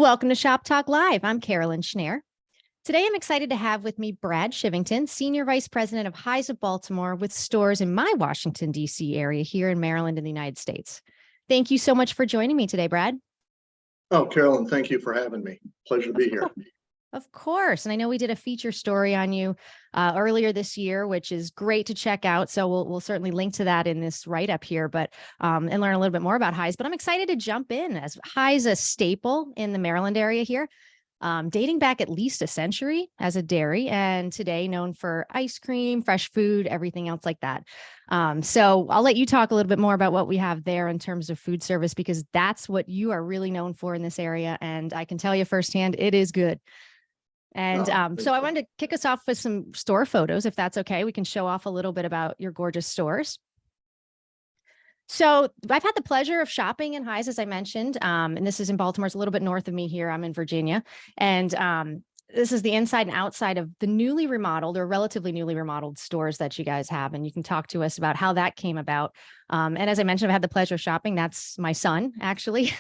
Welcome to Shop Talk Live. I'm Carolyn Schneer. Today, I'm excited to have with me Brad Shivington, Senior Vice President of Highs of Baltimore, with stores in my Washington, D.C. area here in Maryland in the United States. Thank you so much for joining me today, Brad. Oh, Carolyn, thank you for having me. Pleasure to be here. Of course. And I know we did a feature story on you earlier this year, which is great to check out. So we'll certainly link to that in this write-up here, but and learn a little bit more about Highs. But I'm excited to jump in, as Highs a staple in the Maryland area here, dating back at least a century as a dairy, and today known for ice cream, fresh food, everything else like that. So I'll let you talk a little bit more about what we have there in terms of food service, because that's what you are really known for in this area. And I can tell you firsthand, it is good. And so I wanted to kick us off with some store photos, if that's okay. We can show off a little bit about your gorgeous stores. So I've had the pleasure of shopping in Highs, as I mentioned, and this is in Baltimore. It's a little bit north of me here. I'm in Virginia. And this is the inside and outside of the newly remodeled or relatively newly remodeled stores that you guys have. And you can talk to us about how that came about. And as I mentioned, I've had the pleasure of shopping. That's my son, actually.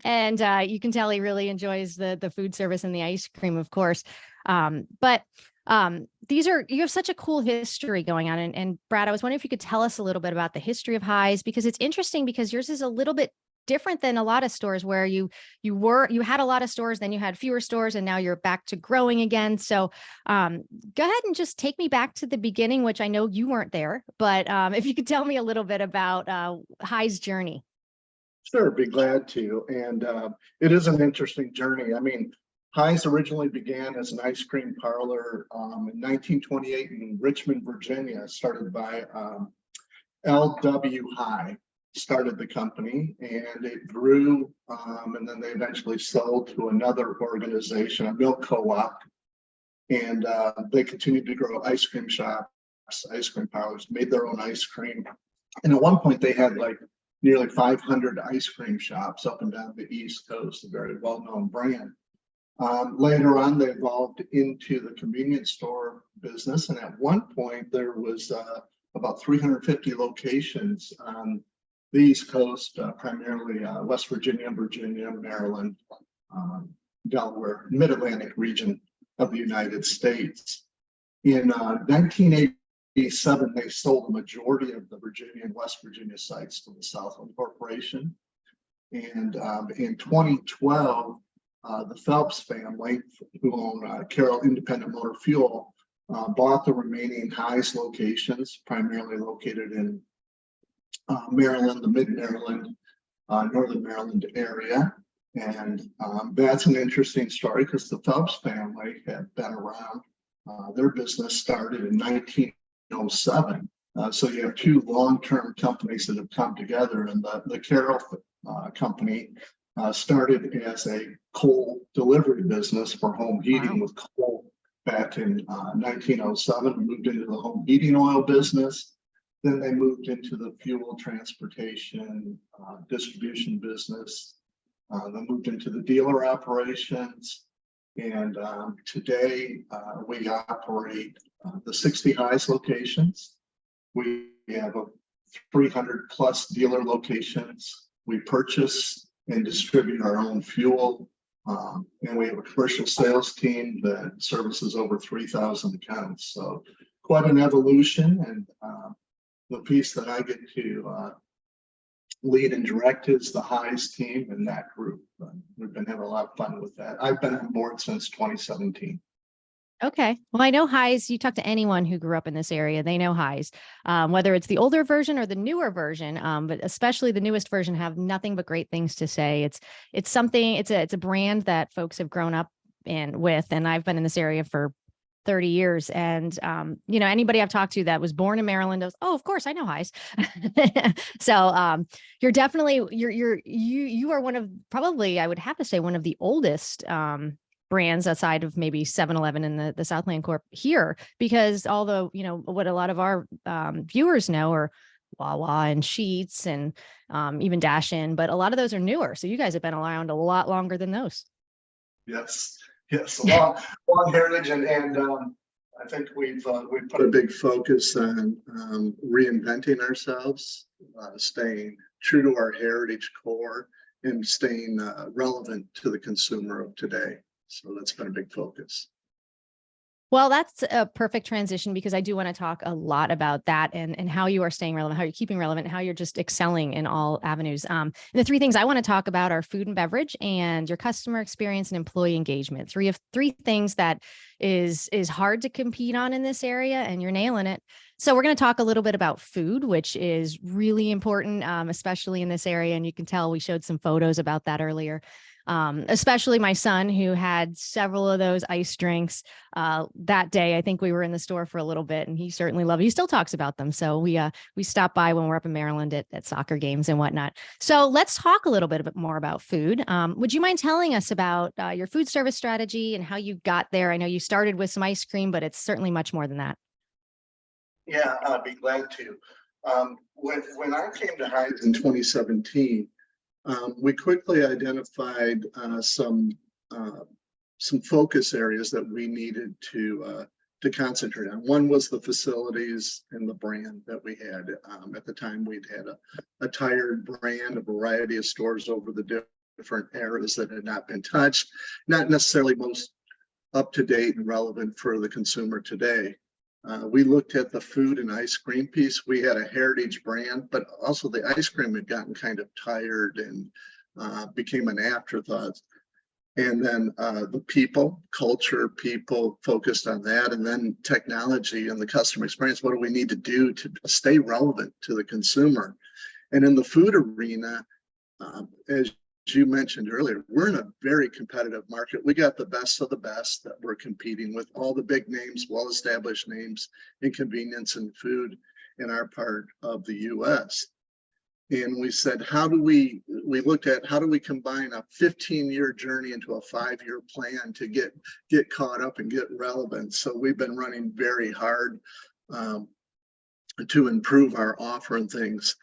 And you can tell he really enjoys the food service and the ice cream, of course. But you have such a cool history going on. And Brad, I was wondering if you could tell us a little bit about the history of Highs, because it's interesting, because yours is a little bit different than a lot of stores where you had a lot of stores, then you had fewer stores, and now you're back to growing again. So go ahead and just take me back to the beginning, which I know you weren't there, but if you could tell me a little bit about Highs' journey. Sure, be glad to. And it is an interesting journey. I mean, Highs originally began as an ice cream parlor in 1928 in Richmond, Virginia, started by L.W. High. Started the company, and it grew, and then they eventually sold to another organization, a milk co-op, and they continued to grow ice cream shops, ice cream parlors, made their own ice cream. And at one point they had like nearly 500 ice cream shops up and down the East Coast, a very well-known brand. Later on, they evolved into the convenience store business, and at one point there was about 350 locations on the East Coast, primarily West Virginia, Maryland, Delaware, Mid-Atlantic region of the United States. In 1987, they sold the majority of the Virginia and West Virginia sites to the Southland Corporation. And in 2012, the Phelps family, who own Carroll Independent Motor Fuel, bought the remaining Highs locations, primarily located in Maryland, the Mid-Maryland, Northern Maryland area. And that's an interesting story, because the Phelps family had been around. Their business started in 1907. So you have two long-term companies that have come together, and the Carroll company started as a coal delivery business for home heating with coal back in 1907, moved into the home heating oil business. Then they moved into the fuel transportation distribution business. They moved into the dealer operations. And today we operate the 60 Highs locations. We have 300 plus dealer locations. We purchase and distribute our own fuel. And we have a commercial sales team that services over 3,000 accounts. So quite an evolution. And the piece that I get to lead and direct is the Highs team and that group. We've been having a lot of fun with that. I've been on board since 2017. Okay. Well, I know Highs. You talk to anyone who grew up in this area, they know Highs, whether it's the older version or the newer version, but especially the newest version, have nothing but great things to say. It's a brand that folks have grown up with, and I've been in this area for 30 years. And, anybody I've talked to that was born in Maryland goes, oh, of course I know Highs. So, you're definitely, you are one of, probably, I would have to say, one of the oldest, brands outside of maybe 7-Eleven and the Southland Corp here, because although, what a lot of our, viewers know are Wawa and Sheetz and, even Dash In, but a lot of those are newer. So you guys have been around a lot longer than those. Yes, long heritage, and I think we've put a big focus on reinventing ourselves, staying true to our heritage core, and staying relevant to the consumer of today. So that's been a big focus. Well, that's a perfect transition because I do want to talk a lot about that and how you are staying relevant, how you're keeping relevant, and how you're just excelling in all avenues. And the three things I want to talk about are food and beverage and your customer experience and employee engagement. Three things that is hard to compete on in this area, and you're nailing it. So we're going to talk a little bit about food, which is really important, especially in this area. And you can tell we showed some photos about that earlier. Especially my son, who had several of those ice drinks that day. I think we were in the store for a little bit, and he certainly loved it. He still talks about them. So we stop by when we're up in Maryland at soccer games and whatnot. So let's talk a little bit more about food. Would you mind telling us about your food service strategy and how you got there? I know you started with some ice cream, but it's certainly much more than that. Yeah, I'd be glad to. When I came to Heinz in 2017, we quickly identified some focus areas that we needed to concentrate on. One was the facilities and the brand that we had. At the time, we'd had a tired brand, a variety of stores over the different eras that had not been touched, not necessarily most up to date and relevant for the consumer today. We looked at the food and ice cream piece. We had a heritage brand, but also the ice cream had gotten kind of tired and became an afterthought. And then the culture, people focused on that, and then technology and the customer experience. What do we need to do to stay relevant to the consumer? And in the food arena, as you mentioned earlier, we're in a very competitive market. We got the best of the best that we're competing with, all the big names, well-established names in convenience and food in our part of the US. And we said, we looked at how do we combine a 15-year journey into a 5-year plan to get caught up and get relevant. So we've been running very hard to improve our offer and things.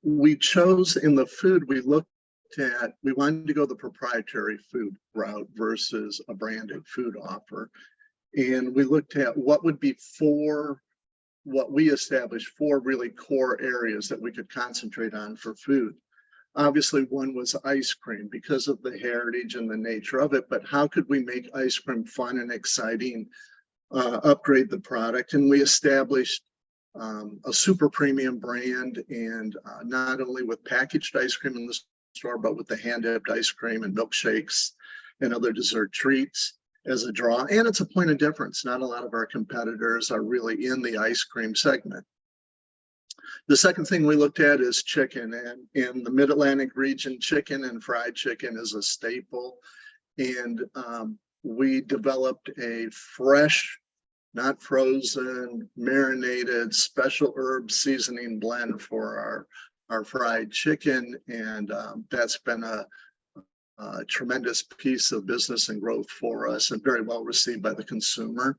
We chose in the food, we wanted to go the proprietary food route versus a branded food offer. And we looked at what would be what we established 4 really core areas that we could concentrate on for food. Obviously, one was ice cream because of the heritage and the nature of it, but how could we make ice cream fun and exciting, upgrade the product? And we established a super premium brand, and not only with packaged ice cream in the store, but with the hand-dipped ice cream and milkshakes and other dessert treats as a draw. And it's a point of difference. Not a lot of our competitors are really in the ice cream segment. The second thing we looked at is chicken, and in the Mid-Atlantic region, chicken and fried chicken is a staple. And we developed a fresh, not frozen, marinated, special herb seasoning blend for our fried chicken. And that's been a tremendous piece of business and growth for us, and very well received by the consumer.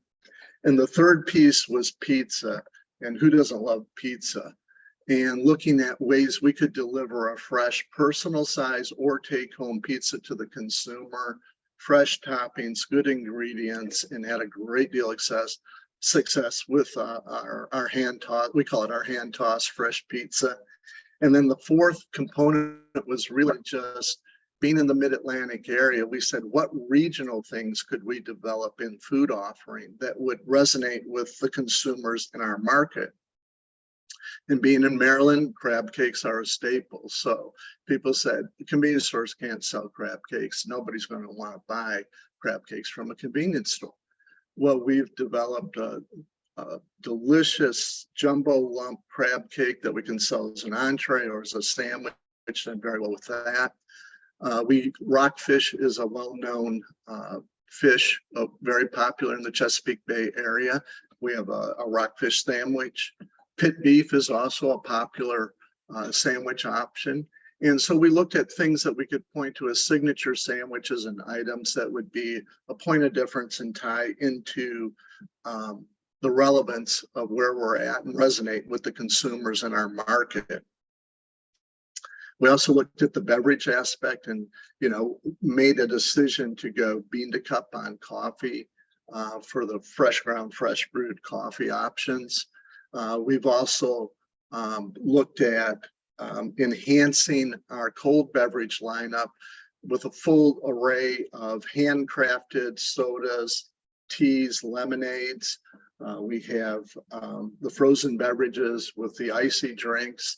And the third piece was pizza. And who doesn't love pizza? And looking at ways we could deliver a fresh, personal size or take home pizza to the consumer, fresh toppings, good ingredients, and had a great deal of success with our hand toss. We call it our hand toss fresh pizza. And then the fourth component was really just being in the Mid-Atlantic area. We said, what regional things could we develop in food offering that would resonate with the consumers in our market? And being in Maryland, crab cakes are a staple. So people said, convenience stores can't sell crab cakes. Nobody's going to want to buy crab cakes from a convenience store. Well, we've developed a delicious jumbo lump crab cake that we can sell as an entree or as a sandwich, and very well with that. Rockfish is a well-known fish, very popular in the Chesapeake Bay area. We have a rockfish sandwich. Pit beef is also a popular sandwich option. And so we looked at things that we could point to as signature sandwiches and items that would be a point of difference and tie into the relevance of where we're at and resonate with the consumers in our market. We also looked at the beverage aspect and, made a decision to go bean to cup on coffee for the fresh ground, fresh brewed coffee options. We've also looked at enhancing our cold beverage lineup with a full array of handcrafted sodas, teas, lemonades. We have the frozen beverages with the icy drinks,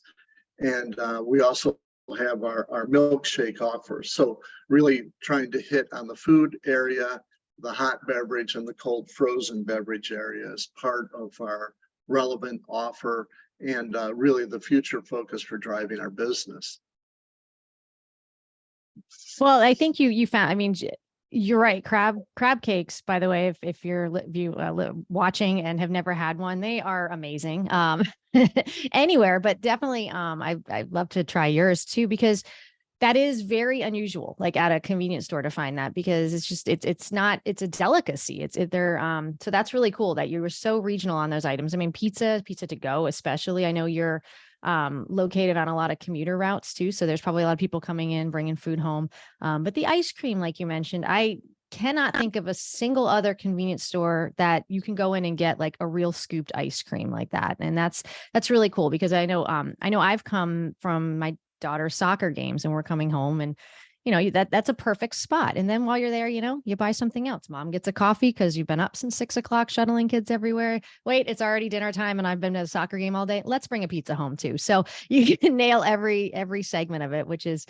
and we also have our milkshake offers. So really trying to hit on the food area, the hot beverage, and the cold frozen beverage area as part of our relevant offer, and really the future focus for driving our business. Well, I think you found, I mean, you're right. Crab cakes, by the way, if you're watching and have never had one, they are amazing. Anywhere, but definitely, I'd love to try yours too, because that is very unusual, like at a convenience store to find that, because it's just, it's not, it's a delicacy. So that's really cool that you were so regional on those items. I mean, pizza to go, especially. I know you're located on a lot of commuter routes too. So there's probably a lot of people coming in, bringing food home. But the ice cream, like you mentioned, I cannot think of a single other convenience store that you can go in and get like a real scooped ice cream like that. And that's really cool, because I know I've come from my daughter's soccer games and we're coming home, and that's a perfect spot. And then while you're there, you buy something else. Mom gets a coffee because you've been up since 6 o'clock shuttling kids everywhere. Wait, it's already dinner time and I've been to a soccer game all day. Let's bring a pizza home too. So you can nail every segment of it, which is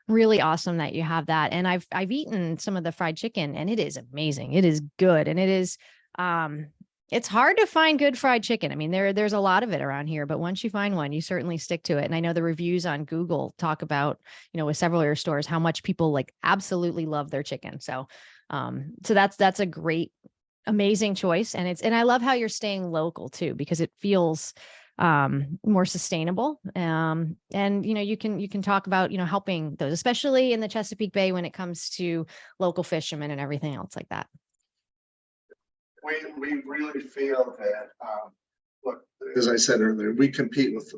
really awesome that you have that. And I've eaten some of the fried chicken, and it is amazing. It is good. And it is, it's hard to find good fried chicken. I mean, there's a lot of it around here, but once you find one, you certainly stick to it. And I know the reviews on Google talk about, with several of your stores, how much people like absolutely love their chicken. So, so that's a great, amazing choice. And I love how you're staying local too, because it feels more sustainable. And you can talk about, helping those, especially in the Chesapeake Bay, when it comes to local fishermen and everything else like that. We really feel that, look, as I said earlier, we compete with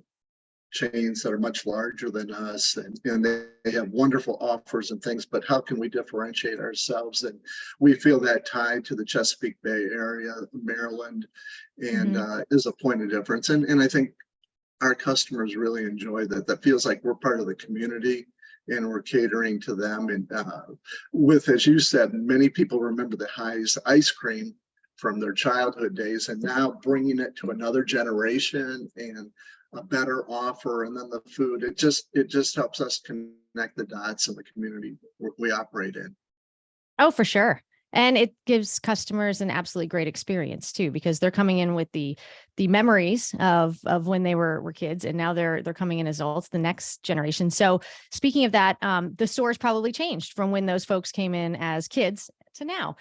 chains that are much larger than us, and they have wonderful offers and things, but how can we differentiate ourselves? And we feel that tied to the Chesapeake Bay area, Maryland, and is a point of difference. And I think our customers really enjoy that. That feels like we're part of the community and we're catering to them. And with, as you said, many people remember the High's ice cream from their childhood days, and now bringing it to another generation and a better offer, and then the food, it just helps us connect the dots in the community we operate in. Oh, for sure. And it gives customers an absolutely great experience too, because they're coming in with the memories of when they were kids, and now they're coming in as adults, the next generation. So speaking of that, the store's probably changed from when those folks came in as kids to now.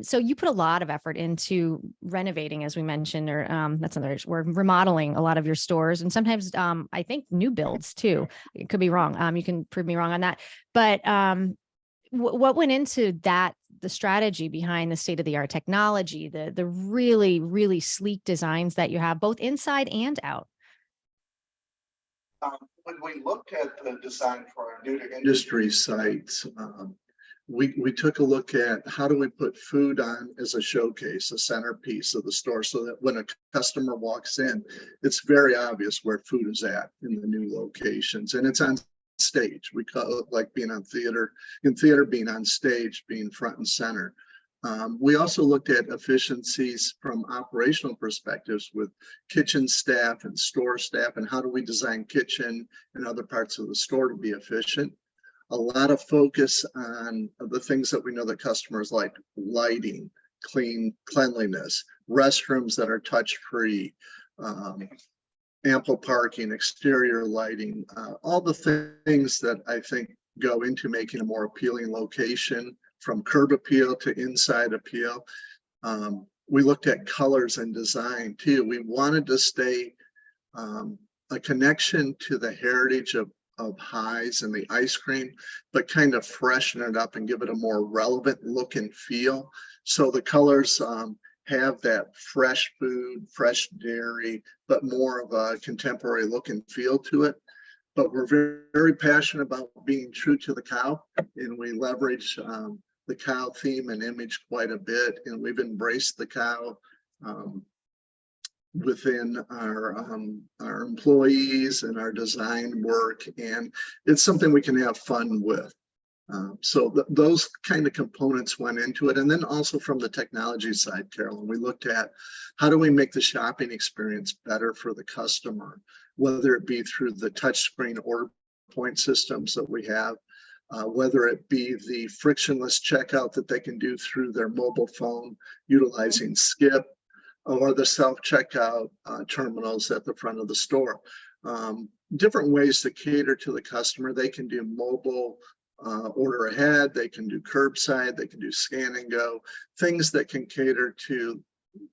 So you put a lot of effort into renovating, as we mentioned, or that's another, we're remodeling a lot of your stores, and sometimes I think new builds too. It could be wrong. You can prove me wrong on that. But what went into that, the strategy behind the state-of-the-art technology, the really, really sleek designs that you have both inside and out? When we looked at the design for our new to industry sites, we took a look at how do we put food on as a showcase, a centerpiece of the store, so that when a customer walks in, it's very obvious where food is at in the new locations, and it's on stage. We call it like being on theater, in theater being on stage, being front and center. We also looked at efficiencies from operational perspectives with kitchen staff and store staff, and how do we design kitchen and other parts of the store to be efficient. A lot of focus on the things that we know that customers like: lighting, cleanliness, restrooms that are touch-free, ample parking, exterior lighting, all the things that I think go into making a more appealing location, from curb appeal to inside appeal. We looked at colors and design too. We wanted to stay a connection to the heritage of High's and the ice cream, but kind of freshen it up and give it a more relevant look and feel. So the colors have that fresh food, fresh dairy, but more of a contemporary look and feel to it. But we're very, very passionate about being true to the cow, and we leverage the cow theme and image quite a bit, and we've embraced the cow within our employees and our design work, and it's something we can have fun with. So those kind of components went into it. And then also from the technology side, Carolyn, we looked at how do we make the shopping experience better for the customer, whether it be through the touchscreen order point systems that we have, whether it be the frictionless checkout that they can do through their mobile phone utilizing Skip, or the self-checkout terminals at the front of the store. Different ways to cater to the customer. They can do mobile order ahead, they can do curbside, they can do scan and go, things that can cater to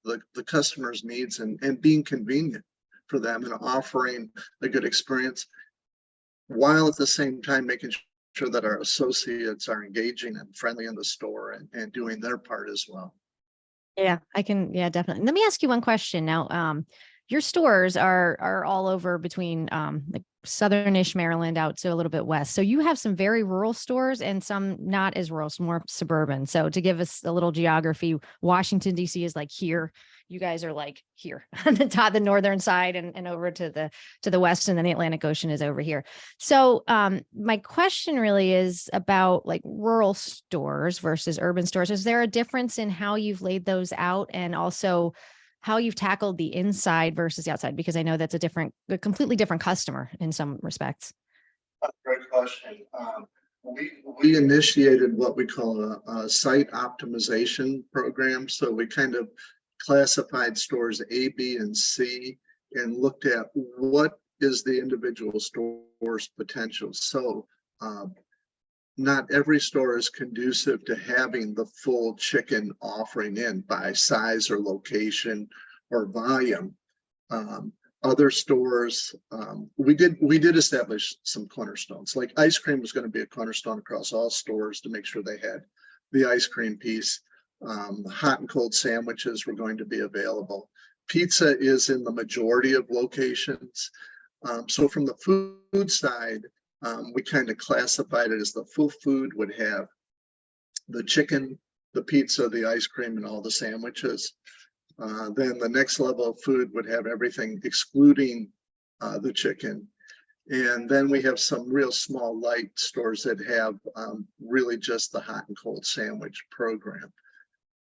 the customer's needs and being convenient for them and offering a good experience, while at the same time making sure that our associates are engaging and friendly in the store and doing their part as well. Yeah, I can. Yeah, definitely. Let me ask you one question now. Your stores are all over between like southernish Maryland out to a little bit west. So you have some very rural stores and some not as rural, some more suburban. So to give us a little geography, Washington, D.C. is like here. You guys are like here on the top, the northern side and over to the west, and then the Atlantic Ocean is over here. So my question really is about like rural stores versus urban stores. Is there a difference in how you've laid those out, and also how you've tackled the inside versus the outside? Because I know that's a completely different customer in some respects. Great question. We initiated what we call a site optimization program. So we kind of classified stores A, B, and C and looked at what is the individual store's potential. So not every store is conducive to having the full chicken offering in by size or location or volume. Other stores, we did establish some cornerstones. Like ice cream was going to be a cornerstone across all stores to make sure they had the ice cream piece. Hot and cold sandwiches were going to be available. Pizza is in the majority of locations. So from the food side, we kind of classified it as the full food would have the chicken, the pizza, the ice cream, and all the sandwiches. Then the next level of food would have everything excluding the chicken. And then we have some real small light stores that have really just the hot and cold sandwich program.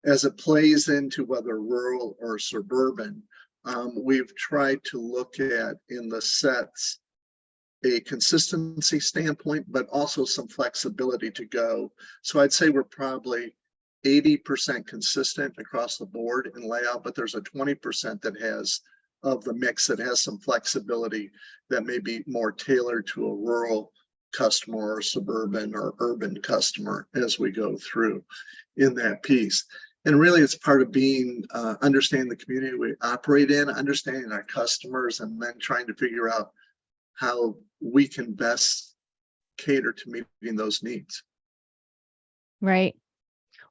As it plays into whether rural or suburban, we've tried to look at in the sets a consistency standpoint, but also some flexibility to go. So I'd say we're probably 80% consistent across the board in layout, but there's a 20% that has of the mix that has some flexibility that may be more tailored to a rural customer or suburban or urban customer as we go through in that piece. And really it's part of being, understanding the community we operate in, understanding our customers, and then trying to figure out how we can best cater to meeting those needs. Right.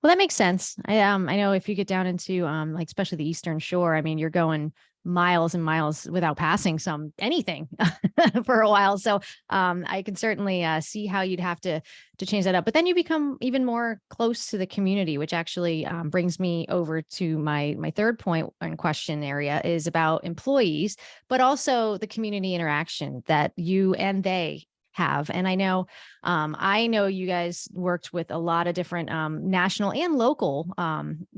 Well, that makes sense. I know if you get down into like especially the Eastern Shore, I mean, you're going miles and miles without passing anything for a while. So I can certainly see how you'd have to change that up. But then you become even more close to the community, which actually brings me over to my third point and question area is about employees, but also the community interaction that you and they have. And I know you guys worked with a lot of different national and local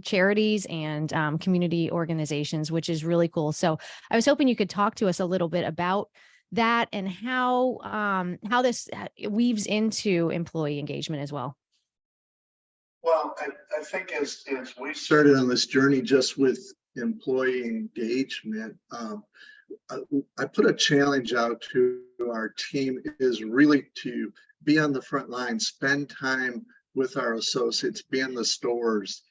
charities and community organizations, which is really cool. So I was hoping you could talk to us a little bit about that and how this weaves into employee engagement as well. Well, I think as we started on this journey just with employee engagement, I put a challenge out to our team is really to be on the front line, spend time with our associates, be in the stores,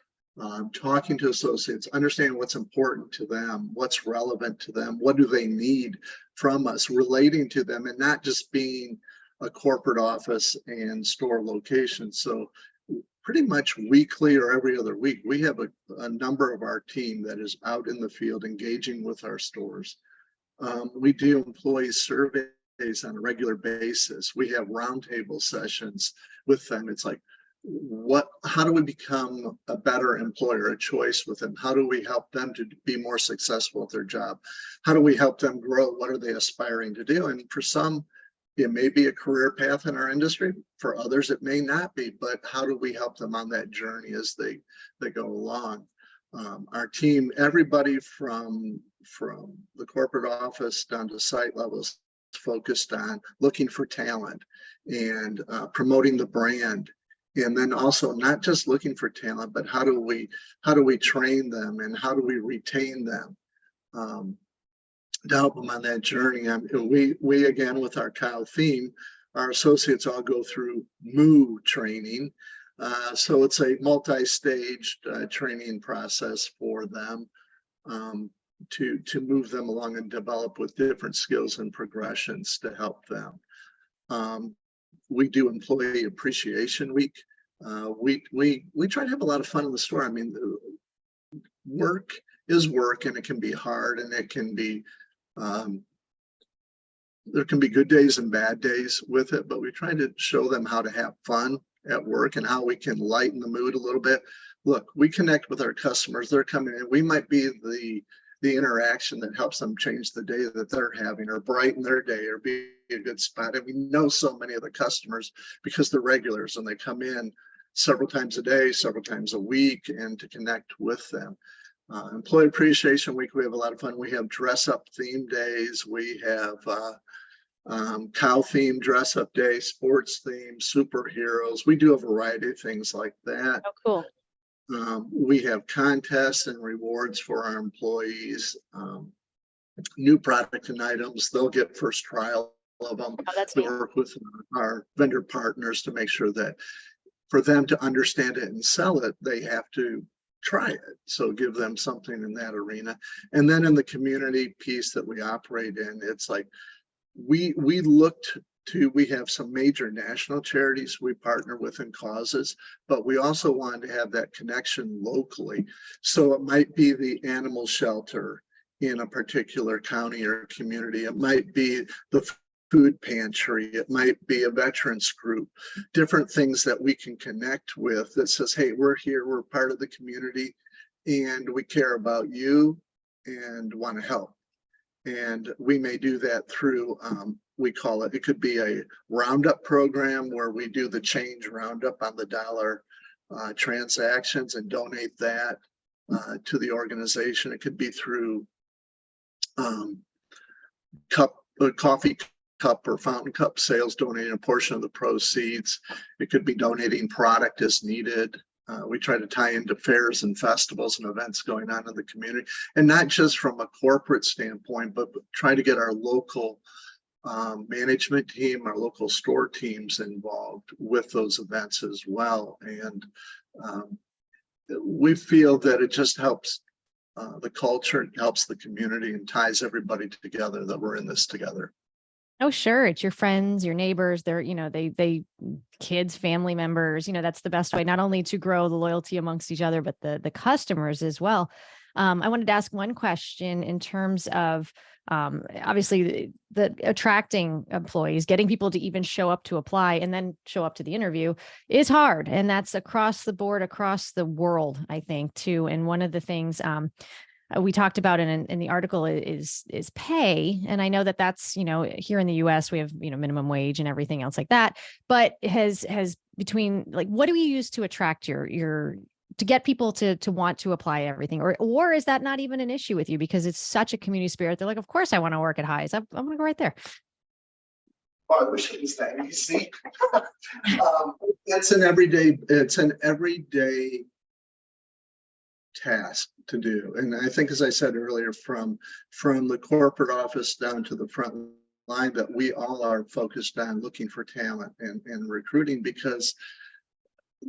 talking to associates, understanding what's important to them, what's relevant to them, what do they need from us, relating to them, and not just being a corporate office and store location. So pretty much weekly or every other week, we have a number of our team that is out in the field engaging with our stores. We do employee surveys on a regular basis. We have roundtable sessions with them. It's like, how do we become a better employer of choice with them? How do we help them to be more successful at their job? How do we help them grow? What are they aspiring to do? And for some, it may be a career path in our industry. For others, it may not be, but how do we help them on that journey as they go along? Our team, everybody from the corporate office down to site levels, focused on looking for talent and promoting the brand. And then also not just looking for talent, but how do we train them and how do we retain them to help them on that journey? We again, with our Kyle theme, our associates all go through MOO training. So it's a multi-staged training process for them to move them along and develop with different skills and progressions to help them. We do Employee Appreciation Week. We try to have a lot of fun in the store. I mean, work is work, and it can be hard, and it can be there can be good days and bad days with it, but we try to show them how to have fun at work and how we can lighten the mood a little bit. Look, we connect with our customers. They're coming in. We might be the interaction that helps them change the day that they're having, or brighten their day, or be a good spot. And we know so many of the customers because they're regulars and they come in several times a day, several times a week, and to connect with them. Employee Appreciation Week, we have a lot of fun. We have dress up theme days. We have cow theme dress up day, sports theme, superheroes. We do a variety of things like that. Oh, cool. We have contests and rewards for our employees. New product and items, they'll get first trial of them. Oh, that's We neat. work with our vendor partners to make sure that for them to understand it and sell it, they have to try it. So give them something in that arena. And then in the community piece that we operate in, it's like we have some major national charities we partner with in causes, but we also want to have that connection locally. So it might be the animal shelter in a particular county or community. It might be the food pantry. It might be a veterans group, different things that we can connect with that says, hey, we're here, we're part of the community, and we care about you and want to help. And we may do that through, we call it could be a roundup program where we do the change roundup on the dollar transactions and donate that to the organization. It could be through coffee cup or fountain cup sales, donating a portion of the proceeds. It could be donating product as needed. We try to tie into fairs and festivals and events going on in the community, and not just from a corporate standpoint, but try to get our local management team, our local store teams involved with those events as well. And we feel that it just helps the culture, helps the community, and ties everybody together, that we're in this together. Oh, sure. It's your friends, your neighbors, they're, they kids, family members, that's the best way, not only to grow the loyalty amongst each other, but the customers as well. I wanted to ask one question in terms of, obviously the attracting employees, getting people to even show up to apply and then show up to the interview is hard. And that's across the board, across the world, I think too. And one of the things, we talked about in the article is pay. And I know that that's, here in the US, we have, minimum wage and everything else like that, but has between, like, what do we use to attract to get people to want to apply everything, or is that not even an issue with you because it's such a community spirit? They're like, of course I want to work at Highs. I'm going to go right there. Oh, I wish it was that easy. It's an everyday task to do. And I think, as I said earlier, from the corporate office down to the front line, that we all are focused on looking for talent and recruiting, because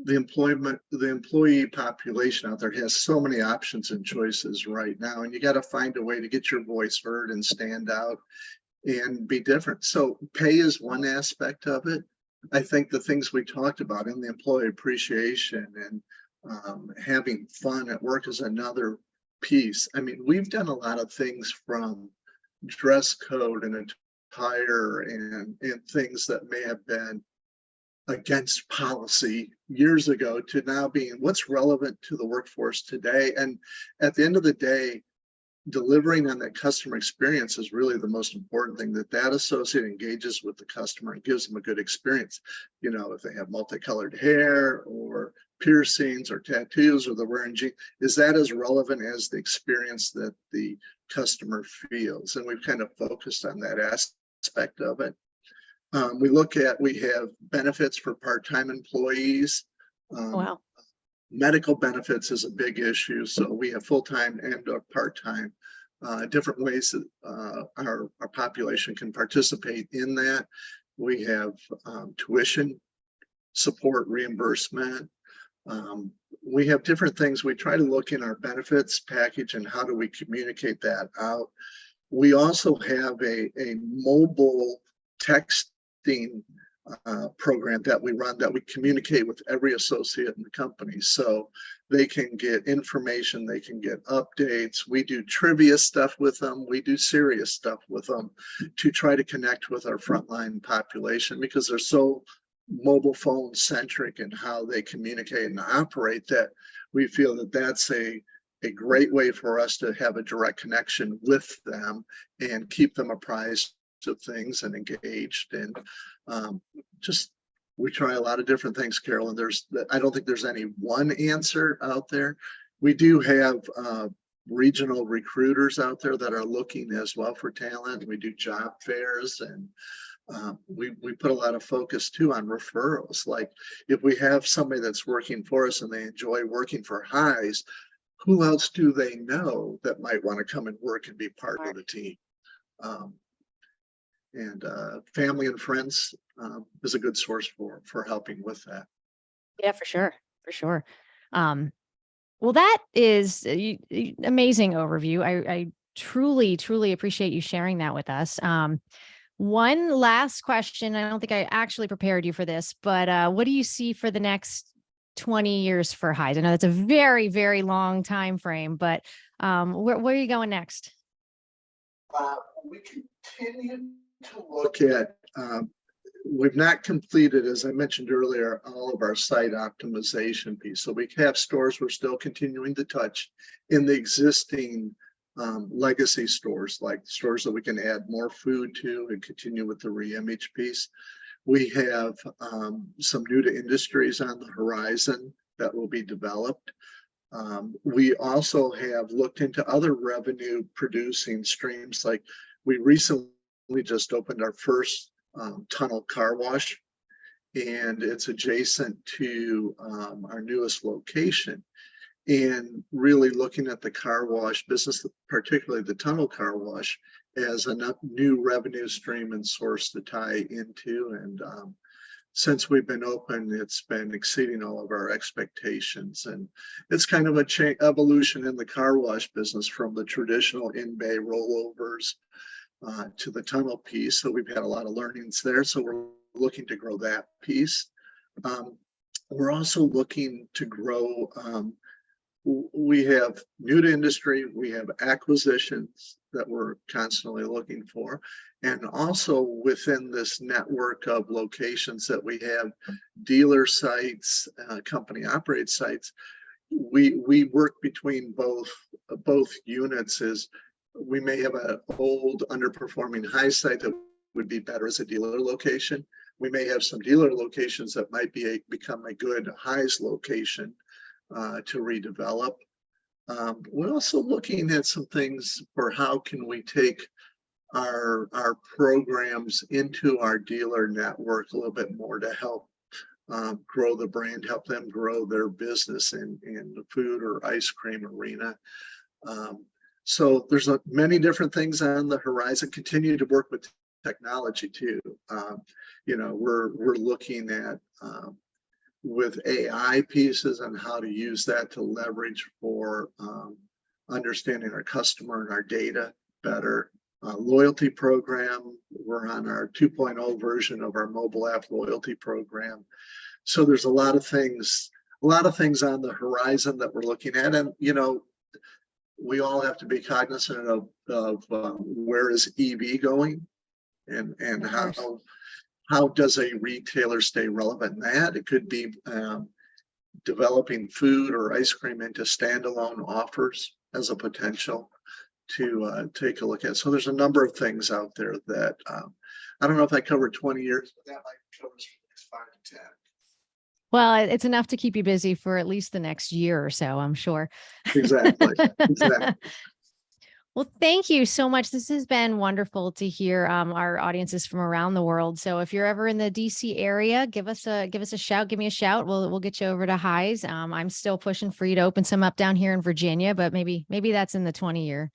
the employee population out there has so many options and choices right now, and you got to find a way to get your voice heard and stand out and be different. So pay is one aspect of it. I think the things we talked about in the employee appreciation and having fun at work is another piece. I mean, we've done a lot of things, from dress code and attire and things that may have been against policy years ago to now being what's relevant to the workforce today. And at the end of the day, delivering on that customer experience is really the most important thing, that associate engages with the customer and gives them a good experience. You know, if they have multicolored hair or piercings or tattoos, or they're wearing jeans, is that as relevant as the experience that the customer feels? And we've kind of focused on that aspect of it. We have benefits for part-time employees. Wow. Medical benefits is a big issue. So we have full-time and part-time, different ways that our population can participate in that. We have tuition support reimbursement. We have different things. We try to look in our benefits package and how do we communicate that out. We also have a mobile texting program that we run, that we communicate with every associate in the company, so they can get information, they can get updates. We do trivia stuff with them, we do serious stuff with them to try to connect with our frontline population, because they're so mobile phone centric in how they communicate and operate, that we feel that that's a great way for us to have a direct connection with them and keep them apprised of things and engaged. And just, we try a lot of different things, Carolyn. I don't think there's any one answer out there. We do have regional recruiters out there that are looking as well for talent. We do job fairs, and we put a lot of focus too on referrals. Like, if we have somebody that's working for us and they enjoy working for Highs, who else do they know that might want to come and work and be part of the team? And family and friends is a good source for helping with that. Yeah, for sure. For sure. Well, that is amazing overview. I truly, truly appreciate you sharing that with us. One last question. I don't think I actually prepared you for this, but what do you see for the next 20 years for Highs? I know that's a very, very long time frame, but where are you going next? We continue to look at, we've not completed, as I mentioned earlier, all of our site optimization piece. So we have stores we're still continuing to touch in the existing legacy stores, like stores that we can add more food to and continue with the reimage piece. We have some new to industries on the horizon that will be developed. We also have looked into other revenue producing streams. Like, we recently just opened our first tunnel car wash, and it's adjacent to our newest location. And really looking at the car wash business, particularly the tunnel car wash, as a new revenue stream and source to tie into. And since we've been open, it's been exceeding all of our expectations. And it's kind of a evolution in the car wash business from the traditional in-bay rollovers to the tunnel piece. So we've had a lot of learnings there. So we're looking to grow that piece. We're also looking to grow. We have new to industry, we have acquisitions that we're constantly looking for. And also within this network of locations that we have, dealer sites, company operated sites, we work between both units. Is we may have an old underperforming High site that would be better as a dealer location. We may have some dealer locations that might become a good Highs location to redevelop. We're also looking at some things for how can we take our programs into our dealer network a little bit more to help grow the brand, help them grow their business in the food or ice cream arena. So there's many different things on the horizon. Continue to work with technology too. We're looking at with AI pieces and how to use that to leverage for understanding our customer and our data better. Loyalty program, we're on our 2.0 version of our mobile app loyalty program. So there's a lot of things on the horizon that we're looking at. And, we all have to be cognizant of where is EV going and how how does a retailer stay relevant in that? It could be developing food or ice cream into standalone offers as a potential to take a look at. So there's a number of things out there that I don't know if I covered 20 years, but that might cover us for the next 5 to 10. Well, it's enough to keep you busy for at least the next year or so, I'm sure. Exactly. Exactly. Well, thank you so much. This has been wonderful to hear our audiences from around the world. So if you're ever in the DC area, give us a shout, give me a shout. We'll get you over to Highs. I'm still pushing for you to open some up down here in Virginia, but maybe that's in the 20-year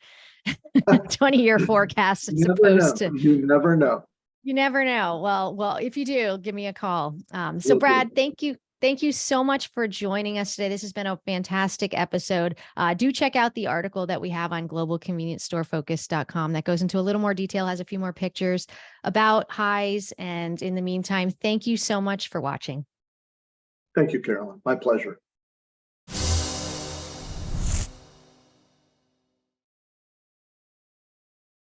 20-year forecast as opposed to. You never know. You never know. Well, if you do, give me a call. So Will do. Brad, thank you. Thank you so much for joining us today. This has been a fantastic episode. Do check out the article that we have on globalconvenienceStoreFocus.com that goes into a little more detail, has a few more pictures about Highs. And in the meantime, thank you so much for watching. Thank you, Carolyn. My pleasure.